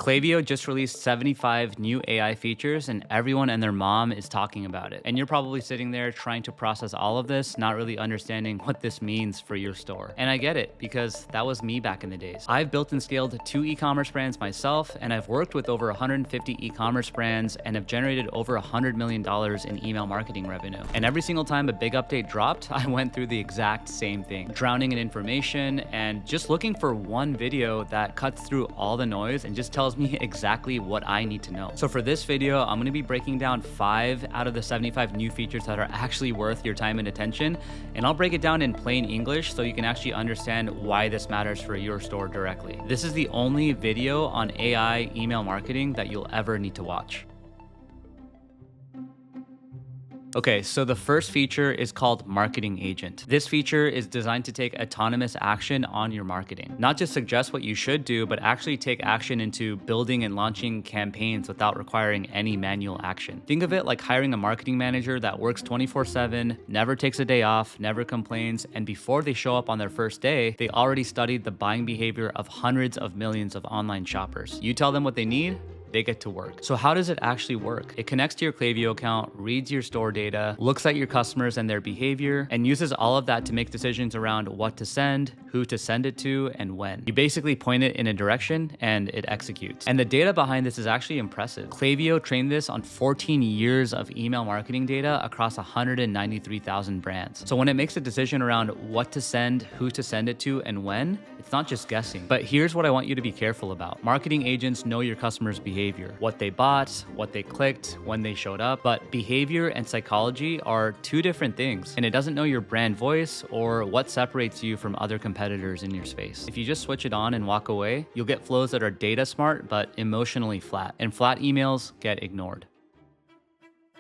Klaviyo just released 75 new AI features and everyone and their mom is talking about it. And you're probably sitting there trying to process all of this, not really understanding what this means for your store. And I get it, because that was me back in the days. I've built and scaled 2 e-commerce brands myself, and I've worked with over 150 e-commerce brands and have generated over $100 million in email marketing revenue. And every single time a big update dropped, I went through the exact same thing, drowning in information and just looking for one video that cuts through all the noise and just tells me exactly what I need to know. So for this video, I'm going to be breaking down 5 out of the 75 new features that are actually worth your time and attention. And I'll break it down in plain English so you can actually understand why this matters for your store directly. This is the only video on AI email marketing that you'll ever need to watch. Okay, so the first feature is called Marketing Agent. This feature is designed to take autonomous action on your marketing. Not just suggest what you should do, but actually take action into building and launching campaigns without requiring any manual action. Think of it like hiring a marketing manager that works 24/7, never takes a day off, never complains, and before they show up on their first day, they already studied the buying behavior of hundreds of millions of online shoppers. You tell them what they need, they get to work. So how does it actually work? It connects to your Klaviyo account, reads your store data, looks at your customers and their behavior, and uses all of that to make decisions around what to send, who to send it to, and when. You basically point it in a direction and it executes. And the data behind this is actually impressive. Klaviyo trained this on 14 years of email marketing data across 193,000 brands. So when it makes a decision around what to send, who to send it to, and when, it's not just guessing. But here's what I want you to be careful about. Marketing agents know your customers' behavior, what they bought, what they clicked, when they showed up, but behavior and psychology are 2 different things, and it doesn't know your brand voice or what separates you from other competitors in your space. If you just switch it on and walk away, you'll get flows that are data smart but emotionally flat, and flat emails get ignored.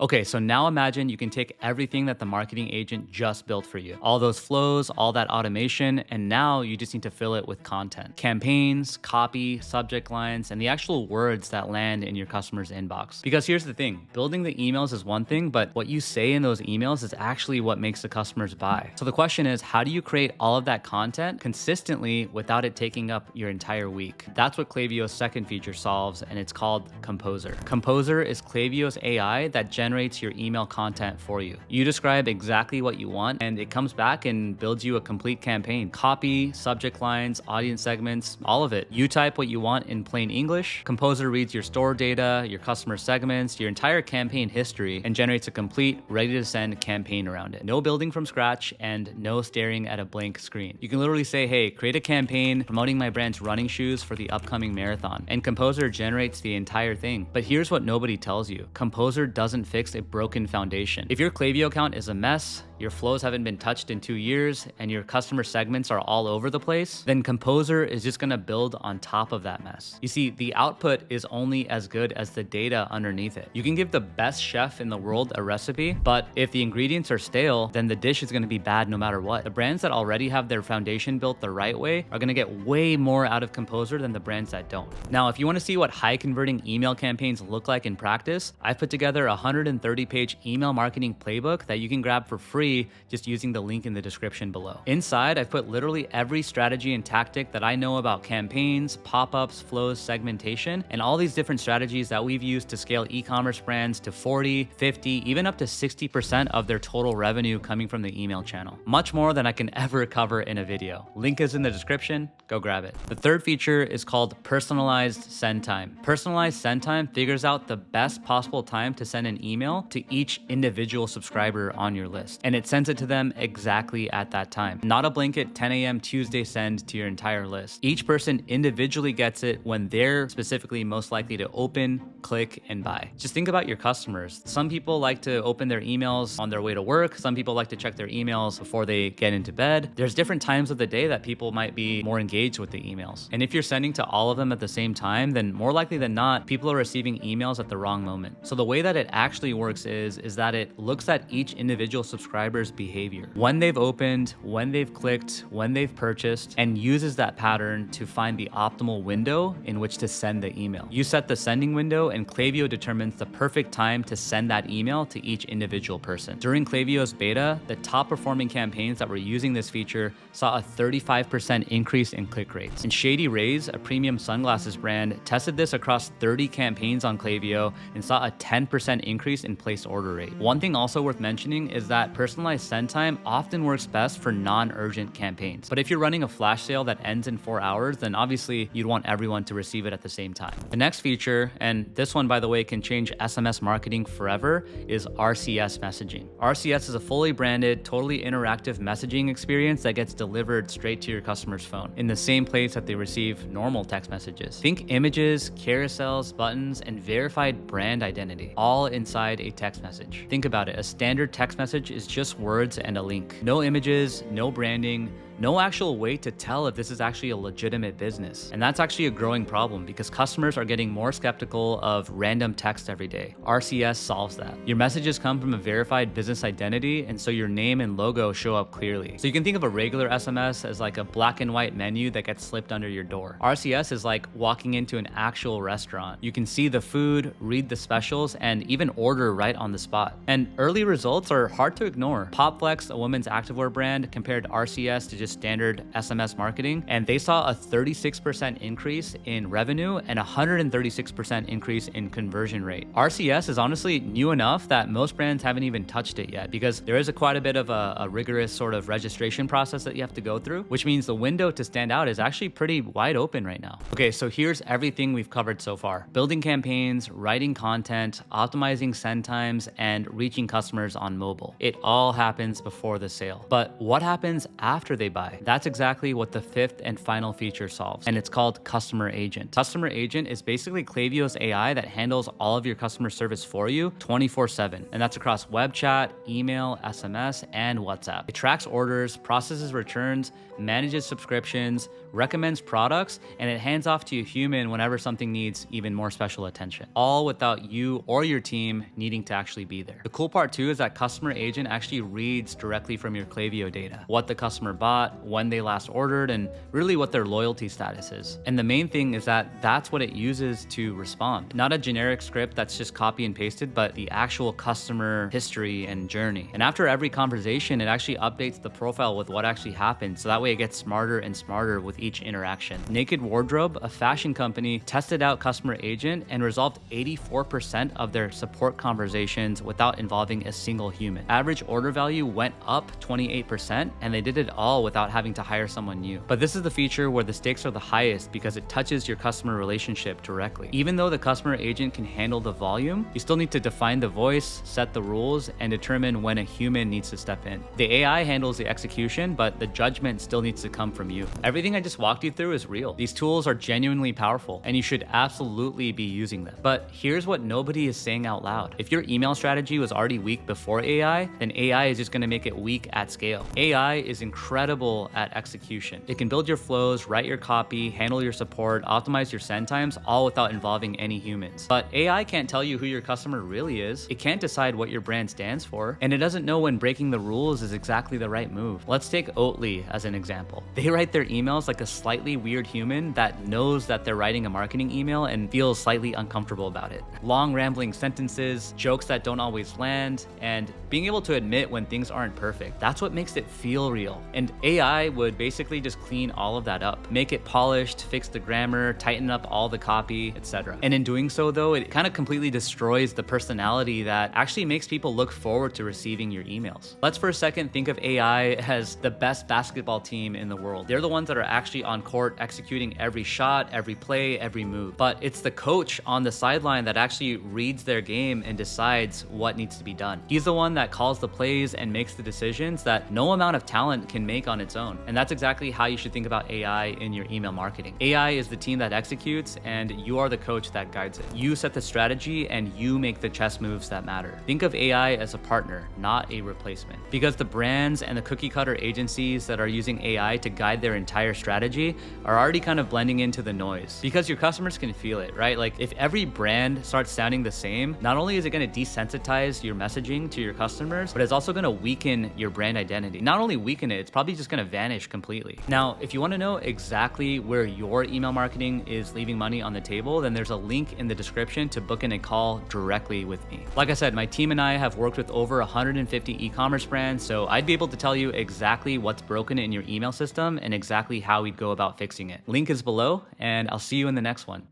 Okay, so now imagine you can take everything that the marketing agent just built for you, all those flows, all that automation, and now you just need to fill it with content, campaigns, copy, subject lines, and the actual words that land in your customer's inbox. Because here's the thing, building the emails is one thing, but what you say in those emails is actually what makes the customers buy. So the question is, how do you create all of that content consistently without it taking up your entire week? That's what Klaviyo's second feature solves, and it's called Composer. Composer is Klaviyo's AI that generates your email content for you. You describe exactly what you want, and it comes back and builds you a complete campaign. Copy, subject lines, audience segments, all of it. You type what you want in plain English. Composer reads your store data, your customer segments, your entire campaign history, and generates a complete, ready-to-send campaign around it. No building from scratch and no staring at a blank screen. You can literally say, hey, create a campaign promoting my brand's running shoes for the upcoming marathon, and Composer generates the entire thing. But here's what nobody tells you. Composer doesn't fix a broken foundation. If your Klaviyo account is a mess, your flows haven't been touched in 2 years, and your customer segments are all over the place, then Composer is just gonna build on top of that mess. You see, the output is only as good as the data underneath it. You can give the best chef in the world a recipe, but if the ingredients are stale, then the dish is gonna be bad no matter what. The brands that already have their foundation built the right way are gonna get way more out of Composer than the brands that don't. Now, if you wanna see what high converting email campaigns look like in practice, I've put together a 130-page email marketing playbook that you can grab for free just using the link in the description below. Inside, I've put literally every strategy and tactic that I know about campaigns, pop-ups, flows, segmentation, and all these different strategies that we've used to scale e-commerce brands to 40, 50, even up to 60% of their total revenue coming from the email channel. Much more than I can ever cover in a video. Link is in the description, go grab it. The third feature is called Personalized Send Time. Personalized Send Time figures out the best possible time to send an email to each individual subscriber on your list, and it sends it to them exactly at that time. Not a blanket 10 a.m. Tuesday send to your entire list. Each person individually gets it when they're specifically most likely to open, click, and buy. Just think about your customers. Some people like to open their emails on their way to work. Some people like to check their emails before they get into bed. There's different times of the day that people might be more engaged with the emails. And if you're sending to all of them at the same time, then more likely than not, people are receiving emails at the wrong moment. So the way that it actually works is that it looks at each individual subscriber subscribers' behavior. When they've opened, when they've clicked, when they've purchased, and uses that pattern to find the optimal window in which to send the email. You set the sending window and Klaviyo determines the perfect time to send that email to each individual person. During Klaviyo's beta, the top performing campaigns that were using this feature saw a 35% increase in click rates. And Shady Rays, a premium sunglasses brand, tested this across 30 campaigns on Klaviyo and saw a 10% increase in placed order rate. One thing also worth mentioning is that personalized send time often works best for non-urgent campaigns. But if you're running a flash sale that ends in 4 hours, then obviously you'd want everyone to receive it at the same time. The next feature, and this one by the way can change SMS marketing forever, is RCS messaging. RCS is a fully branded, totally interactive messaging experience that gets delivered straight to your customer's phone in the same place that they receive normal text messages. Think images, carousels, buttons, and verified brand identity, all inside a text message. Think about it, a standard text message is just words and a link. No images, no branding, no actual way to tell if this is actually a legitimate business. And that's actually a growing problem because customers are getting more skeptical of random text every day. RCS solves that. Your messages come from a verified business identity, and so your name and logo show up clearly. So you can think of a regular SMS as like a black and white menu that gets slipped under your door. RCS is like walking into an actual restaurant. You can see the food, read the specials, and even order right on the spot. And early results are hard to ignore. Popflex, a women's activewear brand, compared RCS to just standard SMS marketing, and they saw a 36% increase in revenue and 136% increase in conversion rate. RCS is honestly new enough that most brands haven't even touched it yet because there is quite a bit of a rigorous sort of registration process that you have to go through, which means the window to stand out is actually pretty wide open right now. Okay, so here's everything we've covered so far. Building campaigns, writing content, optimizing send times, and reaching customers on mobile. It all happens before the sale. But what happens after they buy? That's exactly what the fifth and final feature solves, and it's called Customer Agent. Customer Agent is basically Klaviyo's AI that handles all of your customer service for you 24/7, and that's across web chat, email, SMS, and WhatsApp. It tracks orders, processes returns, manages subscriptions, recommends products, and it hands off to a human whenever something needs even more special attention, all without you or your team needing to actually be there. The cool part too is that Customer Agent actually reads directly from your Klaviyo data, what the customer bought, when they last ordered, and really what their loyalty status is. And the main thing is that that's what it uses to respond. Not a generic script that's just copy and pasted, but the actual customer history and journey. And after every conversation, it actually updates the profile with what actually happened, so that way it gets smarter and smarter with each interaction. Naked Wardrobe, a fashion company, tested out Customer Agent and resolved 84% of their support conversations without involving a single human. Average order value went up 28%, and they did it all without having to hire someone new. But this is the feature where the stakes are the highest because it touches your customer relationship directly. Even though the Customer Agent can handle the volume, you still need to define the voice, set the rules, and determine when a human needs to step in. The AI handles the execution, but the judgment still needs to come from you. Everything I just walked you through is real. These tools are genuinely powerful, and you should absolutely be using them. But here's what nobody is saying out loud. If your email strategy was already weak before AI, then AI is just going to make it weak at scale. AI is incredible at execution. It can build your flows, write your copy, handle your support, optimize your send times, all without involving any humans. But AI can't tell you who your customer really is. It can't decide what your brand stands for, and it doesn't know when breaking the rules is exactly the right move. Let's take Oatly as an example. They write their emails like a slightly weird human that knows that they're writing a marketing email and feels slightly uncomfortable about it. Long rambling sentences, jokes that don't always land, and being able to admit when things aren't perfect. That's what makes it feel real. And AI would basically just clean all of that up, make it polished, fix the grammar, tighten up all the copy, etc. And in doing so though, it kind of completely destroys the personality that actually makes people look forward to receiving your emails. Let's for a second think of AI as the best basketball team in the world. They're the ones that are actually on court executing every shot, every play, every move. But it's the coach on the sideline that actually reads their game and decides what needs to be done. He's the one that calls the plays and makes the decisions that no amount of talent can make on its own. And that's exactly how you should think about AI in your email marketing. AI is the team that executes, and you are the coach that guides it. You set the strategy and you make the chess moves that matter. Think of AI as a partner, not a replacement. Because the brands and the cookie cutter agencies that are using AI to guide their entire strategy strategy are already kind of blending into the noise because your customers can feel it, right? Like if every brand starts sounding the same, not only is it going to desensitize your messaging to your customers, but it's also going to weaken your brand identity. Not only weaken it, it's probably just going to vanish completely. Now, if you want to know exactly where your email marketing is leaving money on the table, then there's a link in the description to book in a call directly with me. Like I said, my team and I have worked with over 150 e-commerce brands, so I'd be able to tell you exactly what's broken in your email system and exactly how we'd go about fixing it. Link is below, and I'll see you in the next one.